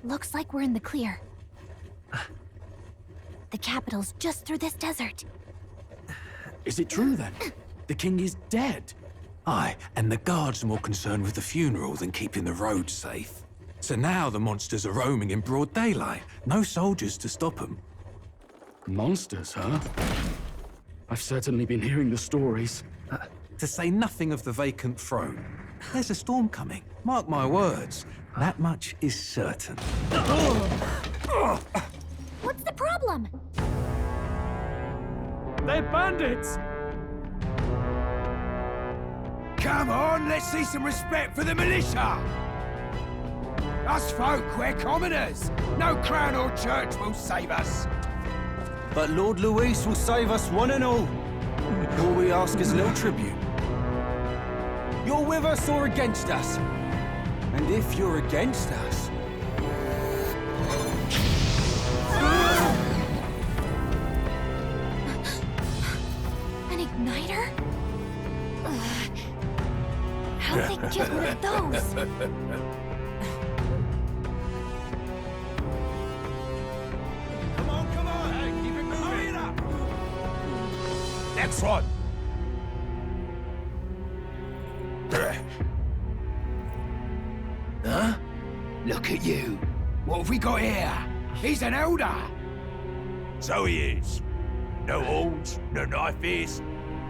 Looks like we're in the clear. The capital's just through this desert. Is it true then? The king is dead? Aye, and the guards are more concerned with the funeral than keeping the roads safe. So now the monsters are roaming in broad daylight. No soldiers to stop them. Monsters, huh? I've certainly been hearing the stories. To say nothing of the vacant throne. There's a storm coming, mark my words. That much is certain. What's the problem? They're bandits! Come on, let's see some respect for the militia! Us folk, we're commoners. No crown or church will save us. But Lord Luis will save us one and all. All we ask is little tribute. You're with us or against us? And if you're against us... An igniter? Ugh. How'd they get one of those? Come on! Hey, keep it moving! Hurry it up! Next one! Huh? Look at you! What have we got here? He's an elder! So he is. No horns, no knife ears.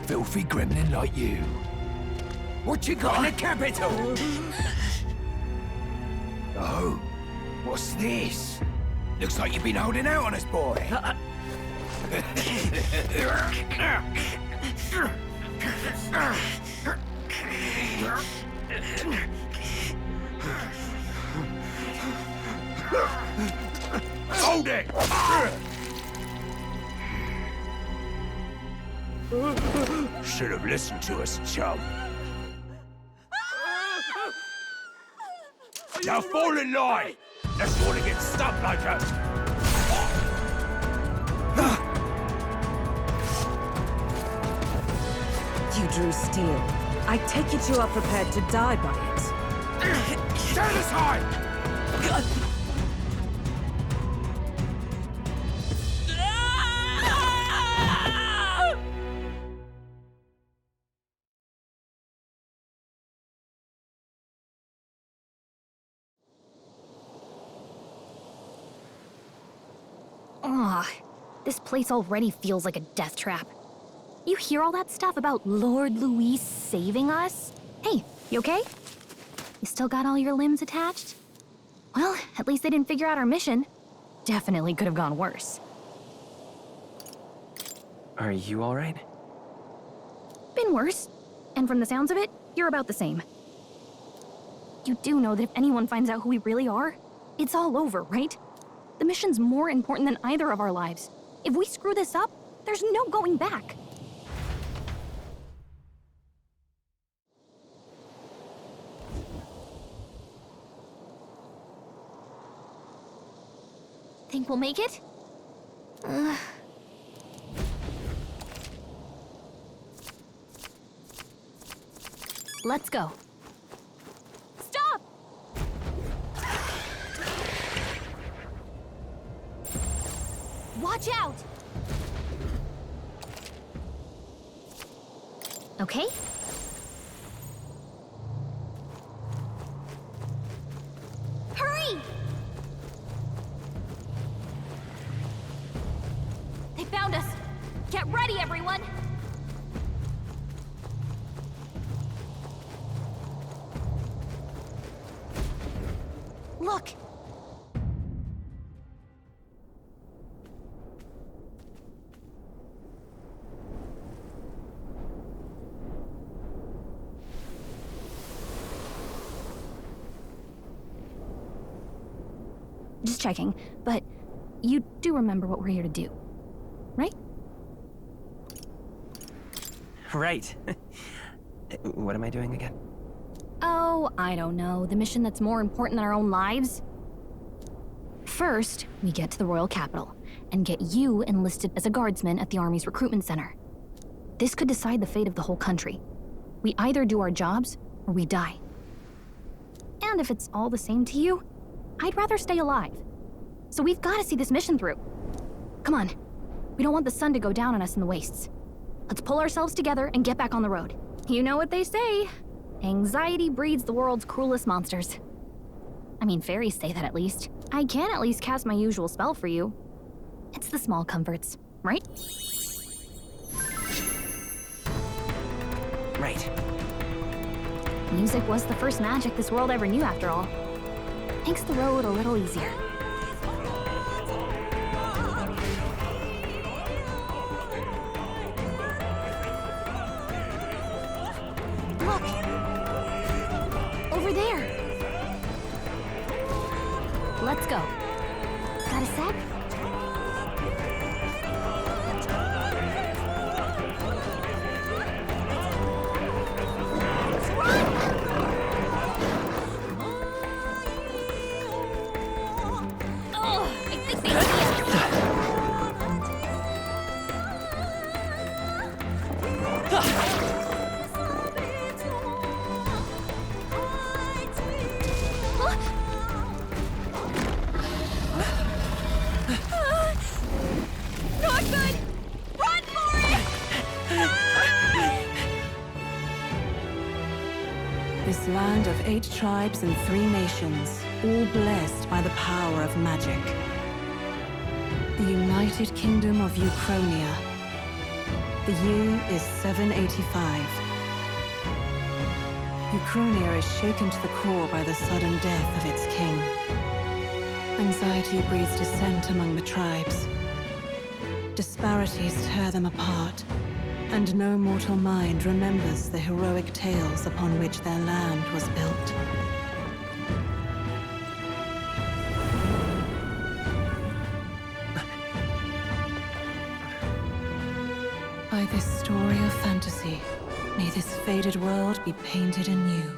Filthy gremlin like you. What you got in the capital? Oh, what's this? Looks like you've been holding out on us, boy. Hold it! Should have listened to us, chum. Now fall in line! Let's want to get stuck like us. You drew steel. I take it you are prepared to die by it. Stand aside! Ugh, this place already feels like a death trap. You hear all that stuff about Lord Luis saving us? Hey, you okay? You still got all your limbs attached? Well, at least they didn't figure out our mission. Definitely could have gone worse. Are you all right? Been worse. And from the sounds of it, you're about the same. You do know that if anyone finds out who we really are, it's all over, right? The mission's more important than either of our lives. If we screw this up, there's no going back. Think we'll make it? Let's go. Stop! Watch out! Okay? Hurry! They found us! Get ready, everyone! Look! Just checking, but you do remember what we're here to do, right? Right. What am I doing again? Oh, I don't know. The mission that's more important than our own lives? First, we get to the royal capital and get you enlisted as a guardsman at the army's recruitment center. This could decide the fate of the whole country. We either do our jobs or we die. And if it's all the same to you, I'd rather stay alive. So we've got to see this mission through. Come on. We don't want the sun to go down on us in the wastes. Let's pull ourselves together and get back on the road. You know what they say. Anxiety breeds the world's cruelest monsters. I mean, fairies say that at least. I can at least cast my usual spell for you. It's the small comforts, right? Right. Music was the first magic this world ever knew, after all. Makes the road a little easier. Look! Over there! Let's go. Got a sec? This land of 8 tribes and 3 nations, all blessed by the power of magic. The United Kingdom of Uchronia. The year is 785. Uchronia is shaken to the core by the sudden death of its king. Anxiety breeds dissent among the tribes. Disparities tear them apart, and no mortal mind remembers the heroic tales upon which their land was built. By this story of fantasy, may this faded world be painted anew.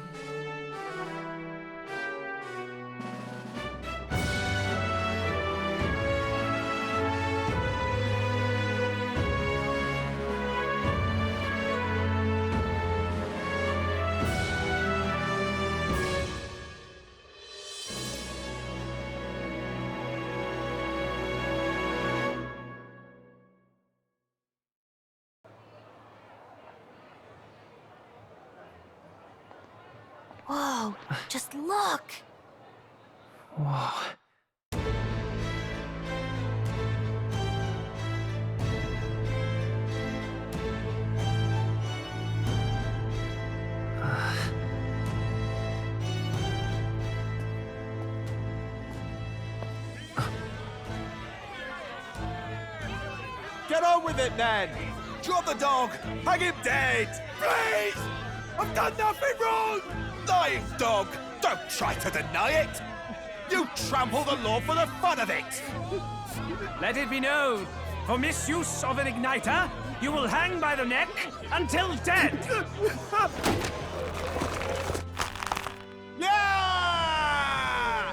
Whoa, just look! Whoa. Get on with it, then! Drop the dog! Hang him dead! Please! I've done nothing wrong! Lying dog! Don't try to deny it! You trample the law for the fun of it! Let it be known, for misuse of an igniter, you will hang by the neck until dead! Yeah!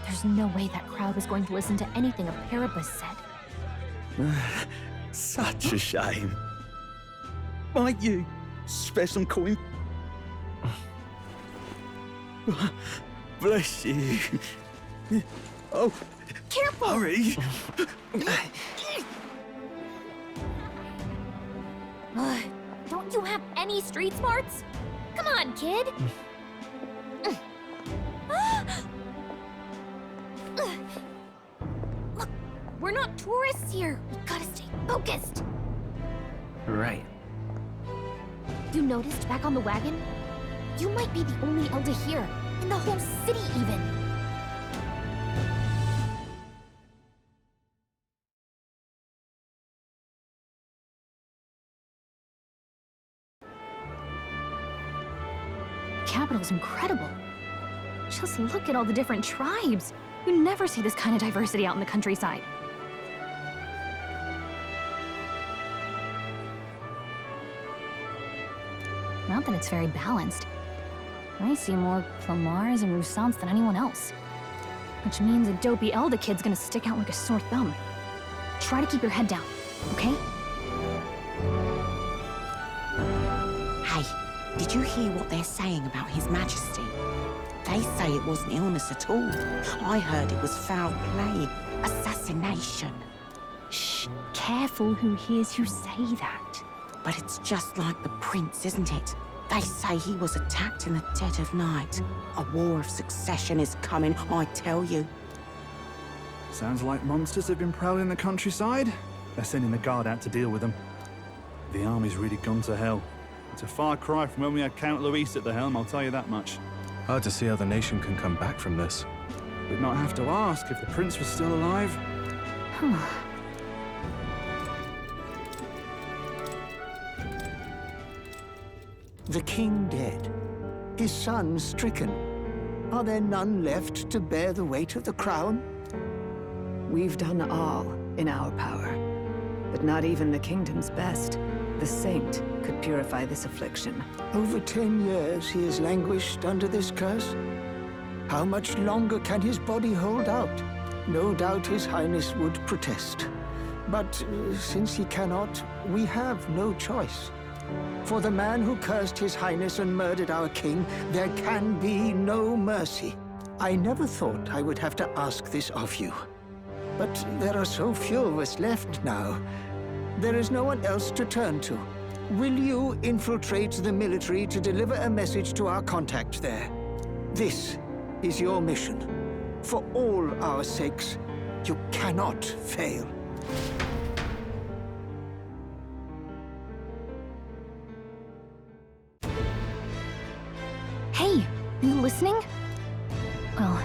There's no way that crowd was going to listen to anything a Paribus said. Such a shame. Might you spare some coin? Bless you. Oh, Careful! hurry. Don't you have any street smarts? Come on, kid! Look, we're not tourists here. We gotta stay focused. Right. You noticed back on the wagon? You might be the only Elder here, in the whole city even. Capital's incredible. Just look at all the different tribes. You never see this kind of diversity out in the countryside. Not that it's very balanced. I see more Plamars and Roussants than anyone else. Which means a dopey Elder kid's gonna stick out like a sore thumb. Try to keep your head down, okay? Hey, did you hear what they're saying about His Majesty? They say it wasn't illness at all. I heard it was foul play, assassination. Shh, careful who hears you say that. But it's just like the prince, isn't it? They say he was attacked in the dead of night. A war of succession is coming, I tell you. Sounds like monsters have been prowling the countryside. They're sending the guard out to deal with them. The army's really gone to hell. It's a far cry from when we had Count Luis at the helm, I'll tell you that much. Hard to see how the nation can come back from this. We'd not have to ask if the prince was still alive. The king dead, his son stricken. Are there none left to bear the weight of the crown? We've done all in our power, but not even the kingdom's best, the saint, could purify this affliction. Over 10 years he has languished under this curse. How much longer can his body hold out? No doubt his highness would protest. But since he cannot, we have no choice. For the man who cursed his highness and murdered our king, there can be no mercy. I never thought I would have to ask this of you. But there are so few of us left now. There is no one else to turn to. Will you infiltrate the military to deliver a message to our contact there? This is your mission. For all our sakes, you cannot fail. Hey, you listening? Well,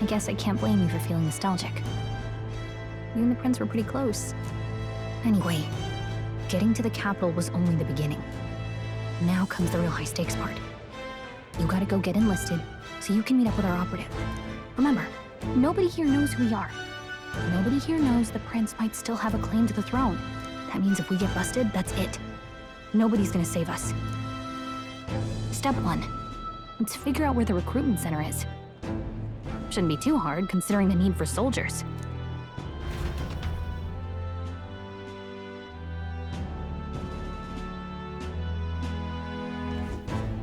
I guess I can't blame you for feeling nostalgic. You and the prince were pretty close. Anyway, getting to the capital was only the beginning. Now comes the real high-stakes part. You gotta go get enlisted, so you can meet up with our operative. Remember, nobody here knows who we are. Nobody here knows the prince might still have a claim to the throne. That means if we get busted, that's it. Nobody's gonna save us. Step 1. Let's figure out where the recruitment center is. Shouldn't be too hard, considering the need for soldiers.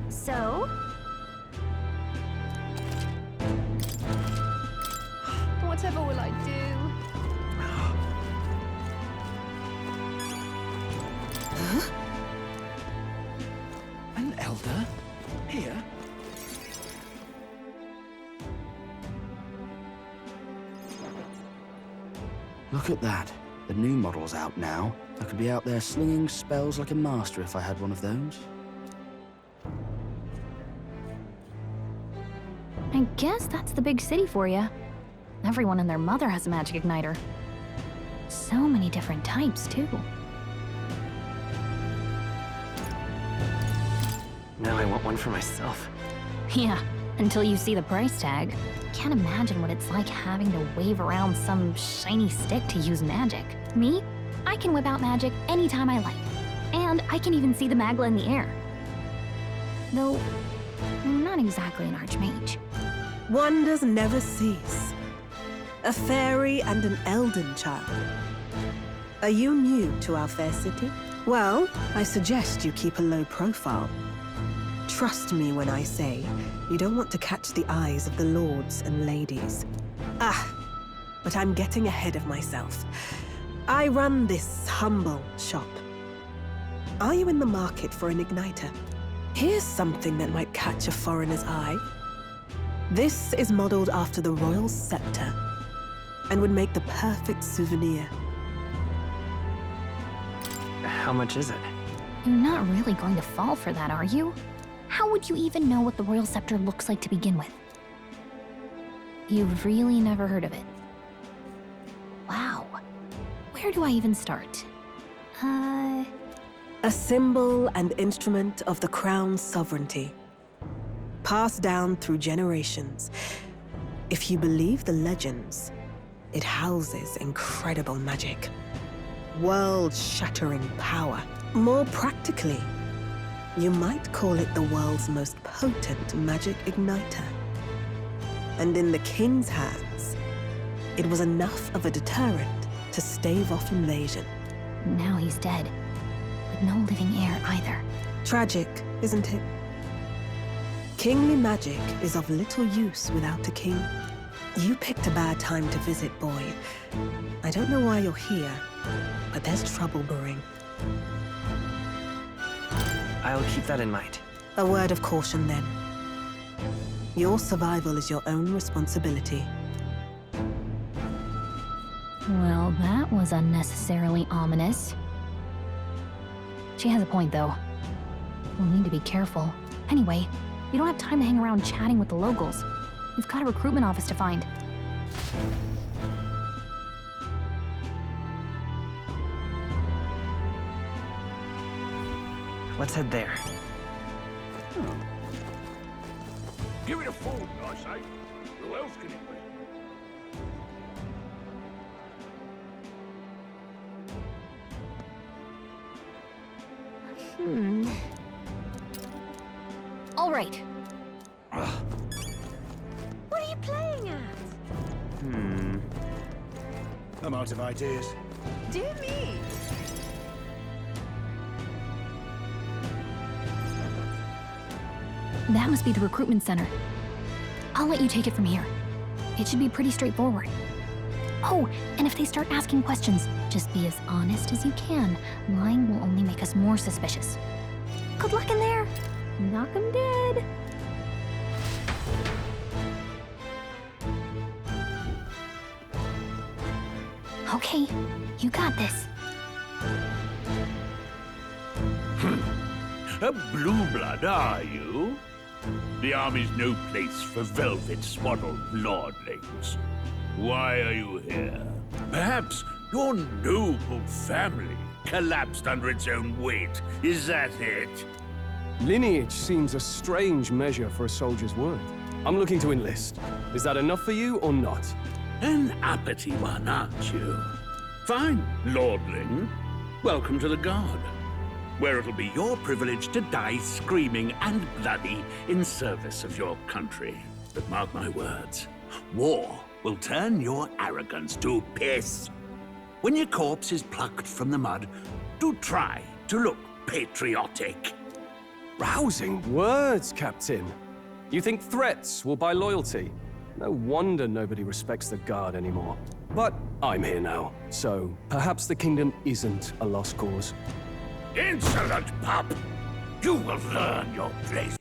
So? Whatever will I do? An elder? Here? Look at that. The new model's out now. I could be out there slinging spells like a master if I had one of those. I guess that's the big city for you. Everyone and their mother has a magic igniter. So many different types, too. Now I want one for myself. Yeah, until you see the price tag. Can't imagine what it's like having to wave around some shiny stick to use magic. Me? I can whip out magic anytime I like. And I can even see the Magla in the air. Though, I'm not exactly an archmage. Wonders never cease. A fairy and an Elden child. Are you new to our fair city? Well, I suggest you keep a low profile. Trust me when I say you don't want to catch the eyes of the lords and ladies. But I'm getting ahead of myself. I run this humble shop. Are you in the market for an igniter? Here's something that might catch a foreigner's eye. This is modeled after the royal scepter and would make the perfect souvenir. How much is it? You're not really going to fall for that, are you? How would you even know what the royal scepter looks like to begin with? You've really never heard of it. Wow. Where do I even start? A symbol and instrument of the crown's sovereignty. Passed down through generations. If you believe the legends, it houses incredible magic. World-shattering power. More practically, you might call it the world's most potent magic igniter. And in the king's hands, it was enough of a deterrent to stave off invasion. Now he's dead, with no living heir either. Tragic, isn't it? Kingly magic is of little use without a king. You picked a bad time to visit, boy. I don't know why you're here, but there's trouble brewing. I'll keep that in mind. A word of caution, then. Your survival is your own responsibility. Well, that was unnecessarily ominous. She has a point, though. We'll need to be careful. Anyway, we don't have time to hang around chatting with the locals. We've got a recruitment office to find. Let's head there. Give it a fold, I say. Who else can it be? All right. What are you playing at? I'm out of ideas. Dear me. That must be the recruitment center. I'll let you take it from here. It should be pretty straightforward. Oh, and if they start asking questions, just be as honest as you can. Lying will only make us more suspicious. Good luck in there. Knock 'em dead. Okay, you got this. A blue blood, are you? The army's no place for velvet-swaddled lordlings. Why are you here? Perhaps your noble family collapsed under its own weight. Is that it? Lineage seems a strange measure for a soldier's worth. I'm looking to enlist. Is that enough for you or not? An uppity one, aren't you? Fine, lordling. Welcome to the Guard, where it'll be your privilege to die screaming and bloody in service of your country. But mark my words, war will turn your arrogance to piss. When your corpse is plucked from the mud, do try to look patriotic. Rousing words, Captain. You think threats will buy loyalty? No wonder nobody respects the Guard anymore. But I'm here now, so perhaps the kingdom isn't a lost cause. Insolent pup! You will learn your place.